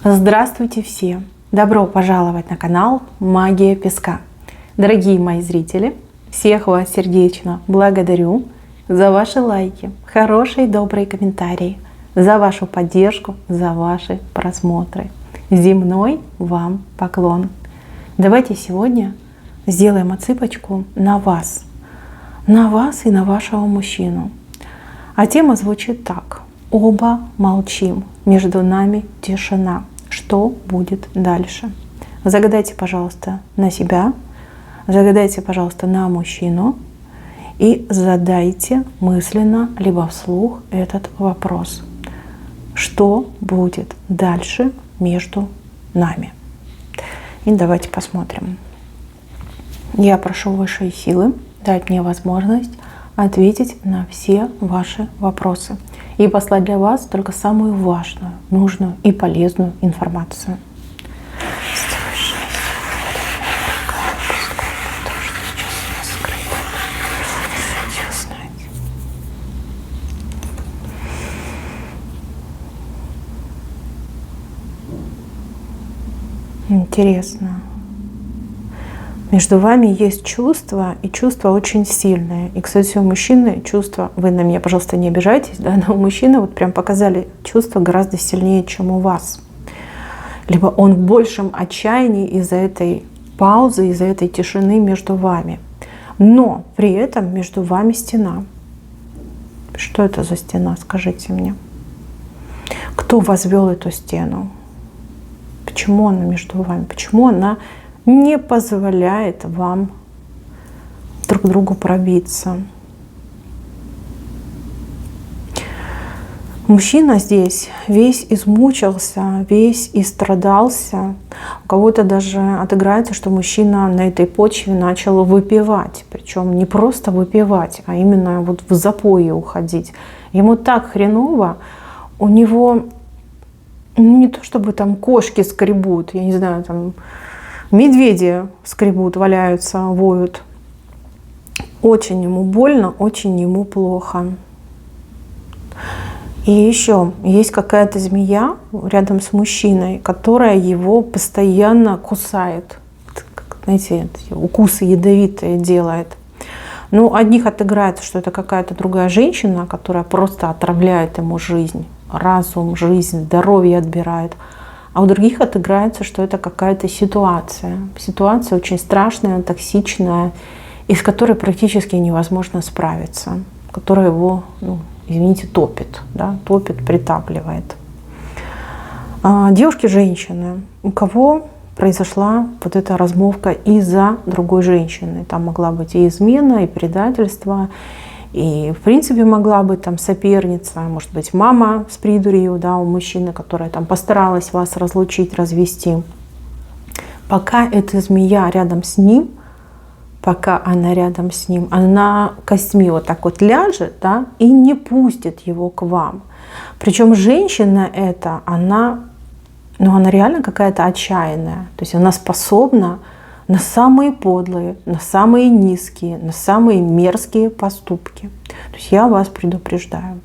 Здравствуйте все! Добро пожаловать на канал Магия Песка. Дорогие мои зрители, всех вас сердечно благодарю за ваши лайки, хорошие добрые комментарии, за вашу поддержку, за ваши просмотры. Земной вам поклон. Давайте сегодня сделаем отсыпочку на вас и на вашего мужчину. А тема звучит так. Оба молчим, между нами тишина. Что будет дальше? Загадайте, пожалуйста, на себя, загадайте, пожалуйста, на мужчину и задайте мысленно, либо вслух этот вопрос. Что будет дальше между нами? И давайте посмотрим. Я прошу высшие силы дать мне возможность ответить на все ваши вопросы и послать для вас только самую важную, нужную и полезную информацию. Интересно. Между вами есть чувства, и чувства очень сильные. И, кстати, у мужчины чувства, вы на меня, пожалуйста, не обижайтесь, да, но у мужчины вот прям показали чувства гораздо сильнее, чем у вас. Либо он в большем отчаянии из-за этой паузы, из-за этой тишины между вами. Но при этом между вами стена. Что это за стена, скажите мне? Кто возвел эту стену? Почему она между вами? Почему она не позволяет вам друг к другу пробиться? Мужчина здесь весь измучился, весь истрадался. У кого-то даже отыграется, что мужчина на этой почве начал выпивать. Причем не просто выпивать, а именно вот в запое уходить. Ему так хреново, у него не то чтобы там кошки скребут, я не знаю, там медведи скребут, валяются, воют. Очень ему больно, очень ему плохо. И еще есть какая-то змея рядом с мужчиной, которая его постоянно кусает. Как, знаете, укусы ядовитые делает. Ну, одних отыграется, что это какая-то другая женщина, которая просто отравляет ему жизнь, разум, жизнь, здоровье отбирает. А у других отыграется, что это какая-то ситуация. Ситуация очень страшная, токсичная, из которой практически невозможно справиться. Которая его, извините, топит. Да? Топит, притапливает. Девушки, женщины, у кого произошла вот эта размолвка из-за другой женщины. Там могла быть и измена, и предательство. И, в принципе, могла быть там соперница, может быть, мама с придурью, да, у мужчины, которая там постаралась вас разлучить, развести. Пока эта змея рядом с ним, она костьми вот так вот ляжет, да, и не пустит его к вам. Причем женщина эта, она реально какая-то отчаянная. То есть она способна на самые подлые, на самые низкие, на самые мерзкие поступки. То есть я вас предупреждаю.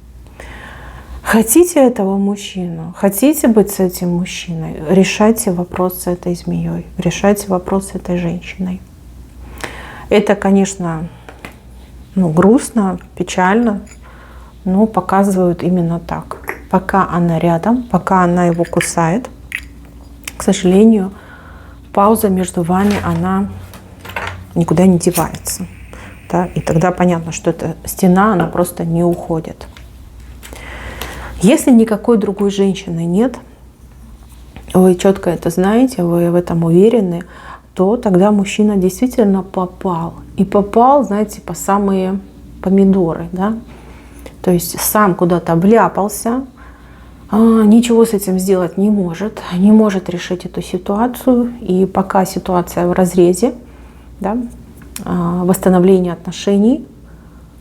Хотите этого мужчину, хотите быть с этим мужчиной, решайте вопрос с этой змеей, решайте вопрос с этой женщиной. Это, конечно, грустно, печально, но показывают именно так. Пока она рядом, пока она его кусает, к сожалению, пауза между вами, она никуда не девается. Да? И тогда понятно, что эта стена, она просто не уходит. Если никакой другой женщины нет, вы четко это знаете, вы в этом уверены, то тогда мужчина действительно попал. И попал, знаете, по самые помидоры. Да? То есть сам куда-то вляпался, ничего с этим сделать не может решить эту ситуацию. И пока ситуация в разрезе, да, восстановление отношений,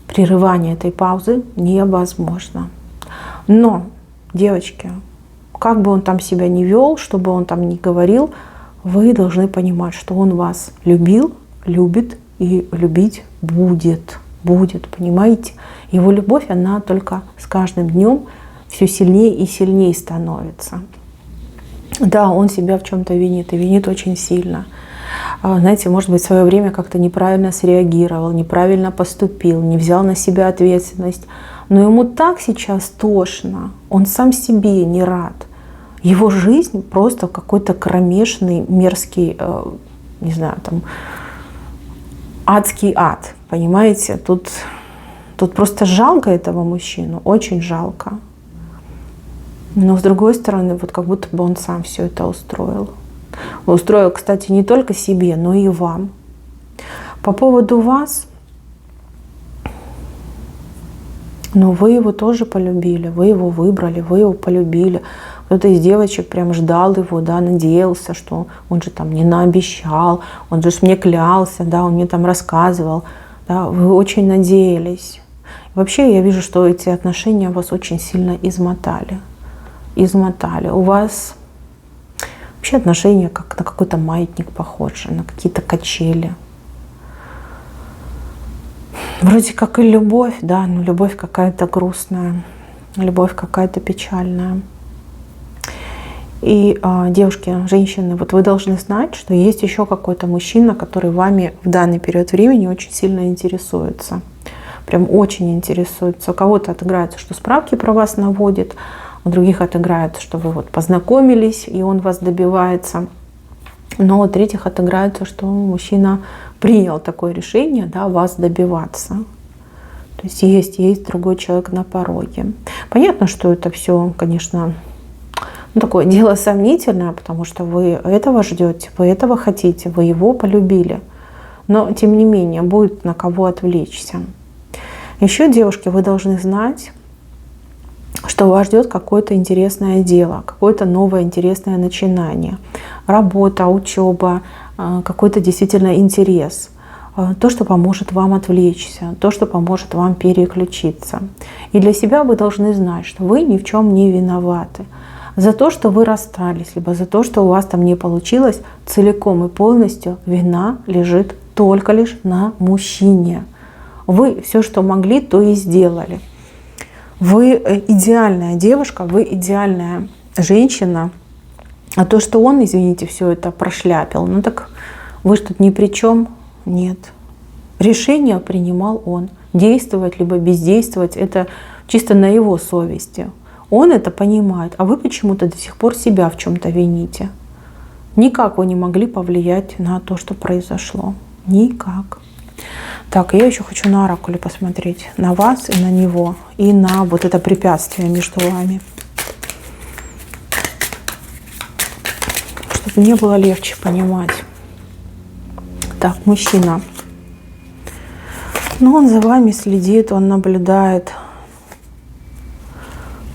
прерывание этой паузы невозможно. Но, девочки, как бы он там себя ни вел, что бы он там ни говорил, вы должны понимать, что он вас любил, любит и любить будет, понимаете? Его любовь, она только с каждым днем все сильнее и сильнее становится. Да, он себя в чем-то винит, и винит очень сильно. Знаете, может быть, в свое время как-то неправильно среагировал, неправильно поступил, не взял на себя ответственность. Но ему так сейчас тошно, он сам себе не рад. Его жизнь просто какой-то кромешный, мерзкий, не знаю, там, адский ад, понимаете? Тут просто жалко этого мужчину, очень жалко. Но с другой стороны, вот как будто бы он сам все это устроил. Устроил, кстати, не только себе, но и вам. По поводу вас, но вы его тоже полюбили, вы его выбрали, вы его полюбили. Кто-то из девочек прям ждал его, да, надеялся, что он же там не наобещал, он же мне клялся, да, он мне там рассказывал. Да, вы очень надеялись. Вообще я вижу, что эти отношения вас очень сильно измотали. У вас вообще отношения как на какой-то маятник похожи, на какие-то качели. Вроде как и любовь, да, но любовь какая-то грустная, любовь какая-то печальная. И девушки, женщины, вот вы должны знать, что есть еще какой-то мужчина, который вами в данный период времени очень сильно интересуется. Прям очень интересуется. У кого-то отыграется, что справки про вас наводит, у других отыграется, что вы вот познакомились, и он вас добивается. Но у третьих отыграется, что мужчина принял такое решение, да, вас добиваться. То есть есть другой человек на пороге. Понятно, что это все, конечно, такое дело сомнительное, потому что вы этого ждете, вы этого хотите, вы его полюбили. Но, тем не менее, будет на кого отвлечься. Еще, девушки, вы должны знать, что вас ждет какое-то интересное дело, какое-то новое интересное начинание. Работа, учеба, какой-то действительно интерес. То, что поможет вам отвлечься, то, что поможет вам переключиться. И для себя вы должны знать, что вы ни в чем не виноваты. За то, что вы расстались, либо за то, что у вас там не получилось, целиком и полностью вина лежит только лишь на мужчине. Вы все, что могли, то и сделали. Вы идеальная девушка, вы идеальная женщина. А то, что он, извините, все это прошляпил, ну так вы ж тут ни при чем. Нет. Решение принимал он. Действовать либо бездействовать — это чисто на его совести. Он это понимает, а вы почему-то до сих пор себя в чем-то вините. Никак вы не могли повлиять на то, что произошло. Никак. Так, я еще хочу на оракуле посмотреть. На вас и на него. И на вот это препятствие между вами. Чтобы мне было легче понимать. Так, мужчина. Ну, он за вами следит, он наблюдает.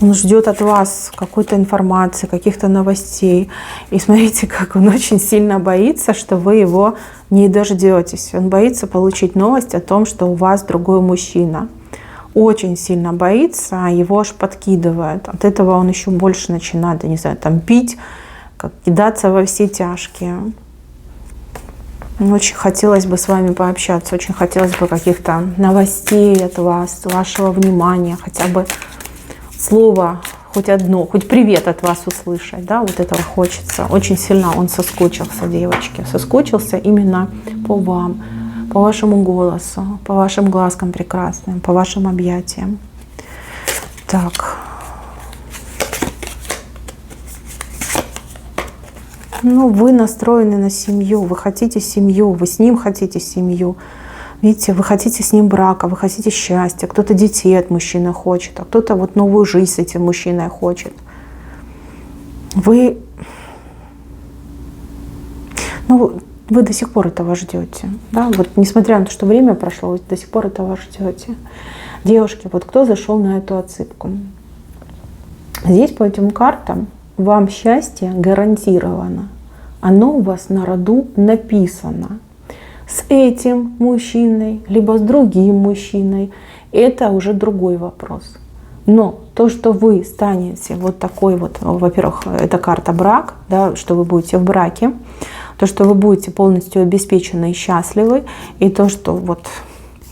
Он ждет от вас какой-то информации, каких-то новостей. И смотрите, как он очень сильно боится, что вы его не дождетесь. Он боится получить новость о том, что у вас другой мужчина. Очень сильно боится, а его аж подкидывает. От этого он еще больше начинает, я не знаю, там пить, как кидаться во все тяжкие. Очень хотелось бы с вами пообщаться, очень хотелось бы каких-то новостей от вас, вашего внимания, хотя бы слово, хоть одно, хоть привет от вас услышать, да, вот этого хочется. Очень сильно он соскучился, девочки, соскучился именно по вам, по вашему голосу, по вашим глазкам прекрасным, по вашим объятиям. Так. Ну, вы настроены на семью, вы хотите семью, вы с ним хотите семью. Видите, вы хотите с ним брака, вы хотите счастья, кто-то детей от мужчины хочет, а кто-то вот новую жизнь с этим мужчиной хочет. Вы до сих пор этого ждете. Да? Вот, несмотря на то, что время прошло, вы до сих пор этого ждете. Девушки, вот кто зашел на эту отсыпку? Здесь по этим картам вам счастье гарантировано. Оно у вас на роду написано. С этим мужчиной, либо с другим мужчиной, это уже другой вопрос. Но то, что вы станете вот такой вот, во-первых, это карта брак, да, что вы будете в браке, то, что вы будете полностью обеспечены и счастливы, и то, что вот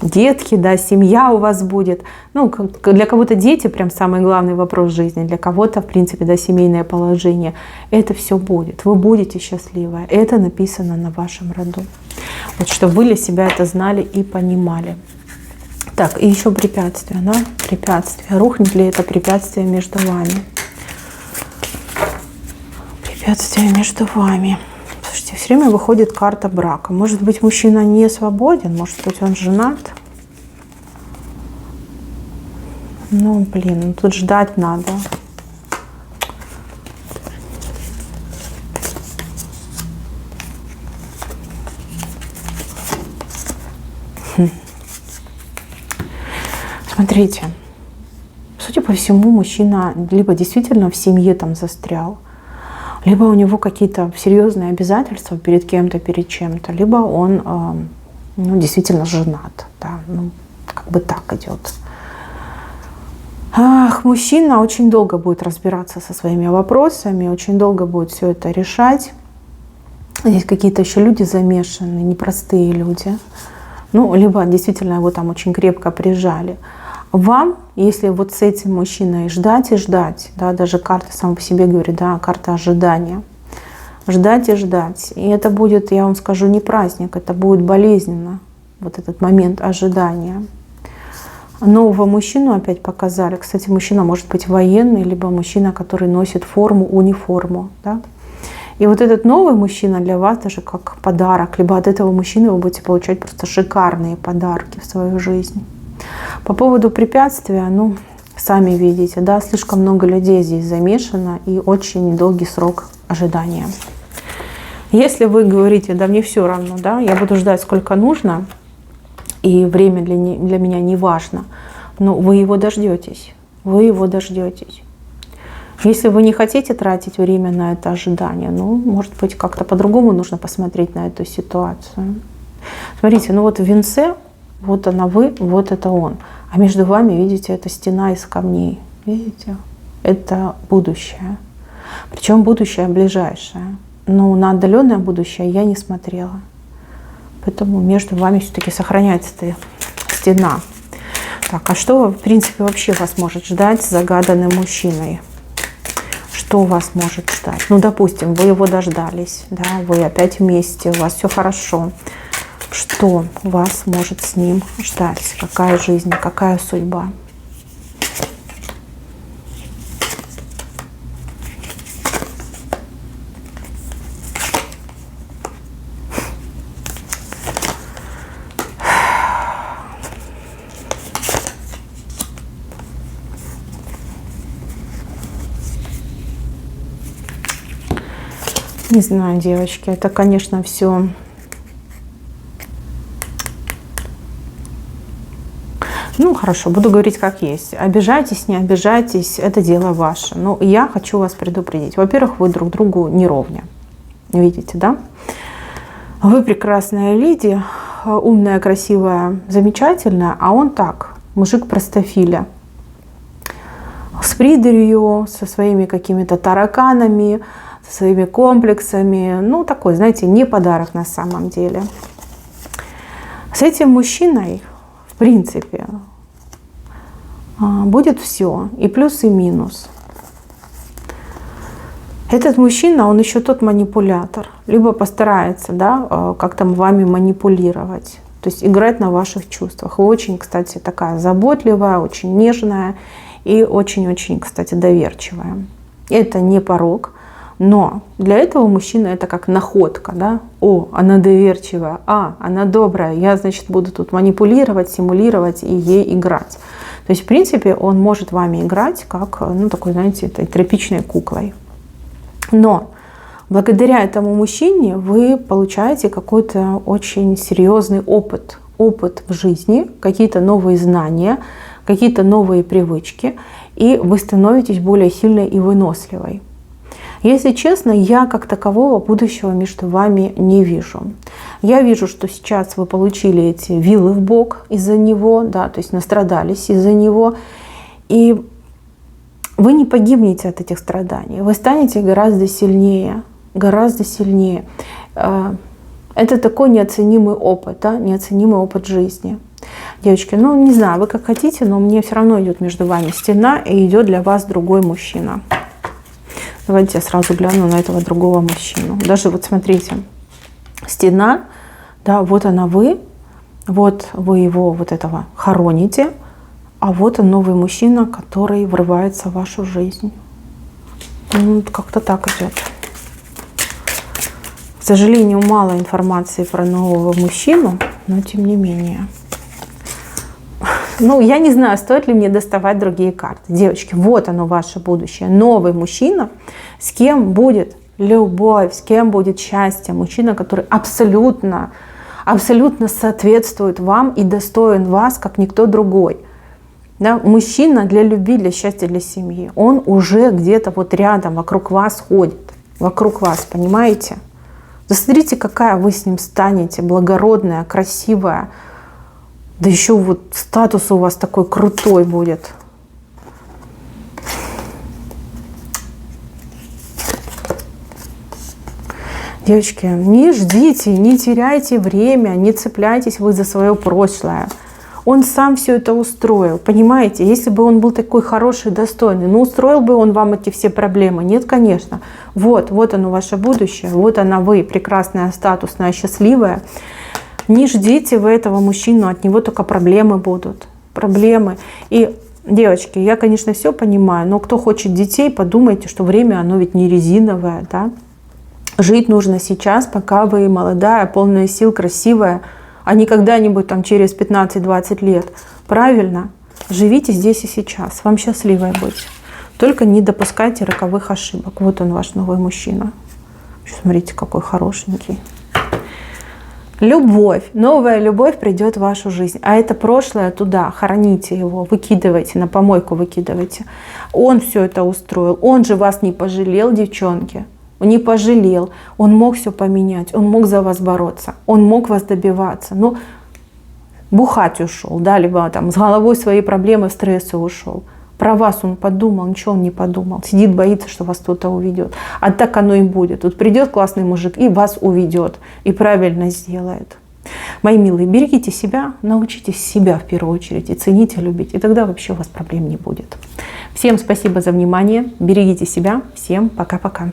детки, да, семья у вас будет. Ну, для кого-то дети прям самый главный вопрос в жизни, для кого-то, в принципе, да, семейное положение. Это все будет. Вы будете счастливы. Это написано на вашем роду. Вот чтобы вы для себя это знали и понимали. Так, и еще препятствия, да, препятствия. Рухнет ли это препятствие между вами? Препятствие между вами. Слушайте, все время выходит карта брака. Может быть, мужчина не свободен, может быть, он женат. Ну, блин, ну тут ждать надо. Смотрите, судя по всему, мужчина либо действительно в семье там застрял, либо у него какие-то серьезные обязательства перед кем-то, перед чем-то, либо он ну, действительно женат. Да, ну, как бы так идет. Ах, мужчина очень долго будет разбираться со своими вопросами, очень долго будет все это решать. Здесь какие-то еще люди замешаны, непростые люди. Ну, либо действительно его там очень крепко прижали. Вам, если вот с этим мужчиной ждать и ждать, да, даже карта сама по себе говорит, да, карта ожидания, ждать и ждать. И это будет, я вам скажу, не праздник, это будет болезненно, вот этот момент ожидания. Нового мужчину опять показали. Кстати, мужчина может быть военный, либо мужчина, который носит форму, униформу. Да? И вот этот новый мужчина для вас даже как подарок, либо от этого мужчины вы будете получать просто шикарные подарки в свою жизнь. По поводу препятствия, ну, сами видите, да, слишком много людей здесь замешано и очень долгий срок ожидания. Если вы говорите, да, мне все равно, да, я буду ждать сколько нужно, и время для меня не важно, но вы его дождетесь, вы его дождетесь. Если вы не хотите тратить время на это ожидание, ну, может быть, как-то по-другому нужно посмотреть на эту ситуацию. Смотрите, ну вот в венце, вот она вы, вот это он. А между вами, видите, это стена из камней. Видите? Это будущее. Причем будущее ближайшее. Но на отдаленное будущее я не смотрела. Поэтому между вами все-таки сохраняется эта стена. Так, а что, в принципе, вообще вас может ждать с загаданным мужчиной? Что вас может ждать? Ну, допустим, вы его дождались, да, вы опять вместе, у вас все хорошо. Что вас может с ним ждать? Какая жизнь, какая судьба? Не знаю, девочки, это, конечно, все... Ну, хорошо, буду говорить как есть. Обижайтесь, не обижайтесь, это дело ваше. Но я хочу вас предупредить. Во-первых, вы друг другу не ровня. Видите, да? Вы прекрасная леди, умная, красивая, замечательная, а он так, мужик простофиля. С придурью, со своими какими-то тараканами, со своими комплексами. Ну, такой, знаете, не подарок на самом деле. С этим мужчиной, в принципе, будет все, и плюс, и минус. Этот мужчина, он еще тот манипулятор. Либо постарается, да, как-то вами манипулировать. То есть играть на ваших чувствах. Вы очень, кстати, такая заботливая, очень нежная и очень-очень, кстати, доверчивая. Это не порок. Но для этого мужчины это как находка, да? О, она доверчивая, она добрая, я, значит, буду тут манипулировать, симулировать и ей играть. То есть, в принципе, он может вами играть как, ну, такой, знаете, этой тряпичной куклой. Но благодаря этому мужчине вы получаете какой-то очень серьезный опыт в жизни, какие-то новые знания, какие-то новые привычки, и вы становитесь более сильной и выносливой. Если честно, я как такового будущего между вами не вижу. Я вижу, что сейчас вы получили эти вилы в бок из-за него, да, то есть настрадались из-за него, и вы не погибнете от этих страданий, вы станете гораздо сильнее, гораздо сильнее. Это такой неоценимый опыт, да, неоценимый опыт жизни. Девочки, ну не знаю, вы как хотите, но мне все равно идет между вами стена и идет для вас другой мужчина. Давайте я сразу гляну на этого другого мужчину. Даже вот смотрите, стена, да, вот она вот вы его вот этого хороните, а вот он новый мужчина, который врывается в вашу жизнь. Ну, как-то так идет. К сожалению, мало информации про нового мужчину, но тем не менее. Ну, я не знаю, стоит ли мне доставать другие карты. Девочки, вот оно ваше будущее. Новый мужчина, с кем будет любовь, с кем будет счастье. Мужчина, который абсолютно соответствует вам и достоин вас, как никто другой. Да? Мужчина для любви, для счастья, для семьи. Он уже где-то вот рядом, вокруг вас ходит. Вокруг вас, понимаете? Посмотрите, какая вы с ним станете, благородная, красивая. Да еще вот статус у вас такой крутой будет. Девочки, не ждите, не теряйте время, не цепляйтесь вы за свое прошлое. Он сам все это устроил, понимаете? Если бы он был такой хороший, достойный, ну устроил бы он вам эти все проблемы? Нет, конечно. Вот оно ваше будущее, вот она вы, прекрасная, статусная, счастливая. Не ждите вы этого мужчину, от него только проблемы будут. Проблемы. И, девочки, я, конечно, все понимаю, но кто хочет детей, подумайте, что время, оно ведь не резиновое, да? Жить нужно сейчас, пока вы молодая, полная сил, красивая, а не когда-нибудь там через 15-20 лет. Правильно? Живите здесь и сейчас. Вам счастливой быть. Только не допускайте роковых ошибок. Вот он, ваш новый мужчина. Смотрите, какой хорошенький. Любовь. Новая любовь придет в вашу жизнь. А это прошлое туда. Хороните его, выкидывайте, на помойку выкидывайте. Он все это устроил. Он же вас не пожалел, девчонки. Не пожалел, он мог все поменять, он мог за вас бороться, он мог вас добиваться, но бухать ушел, да, либо там с головой свои проблемы, стрессы ушел. Про вас он подумал, ничего он не подумал, сидит, боится, что вас кто-то уведет. А так оно и будет. Вот придет классный мужик и вас уведет, и правильно сделает. Мои милые, берегите себя, научитесь себя в первую очередь и цените, любить, и тогда вообще у вас проблем не будет. Всем спасибо за внимание, берегите себя, всем пока-пока.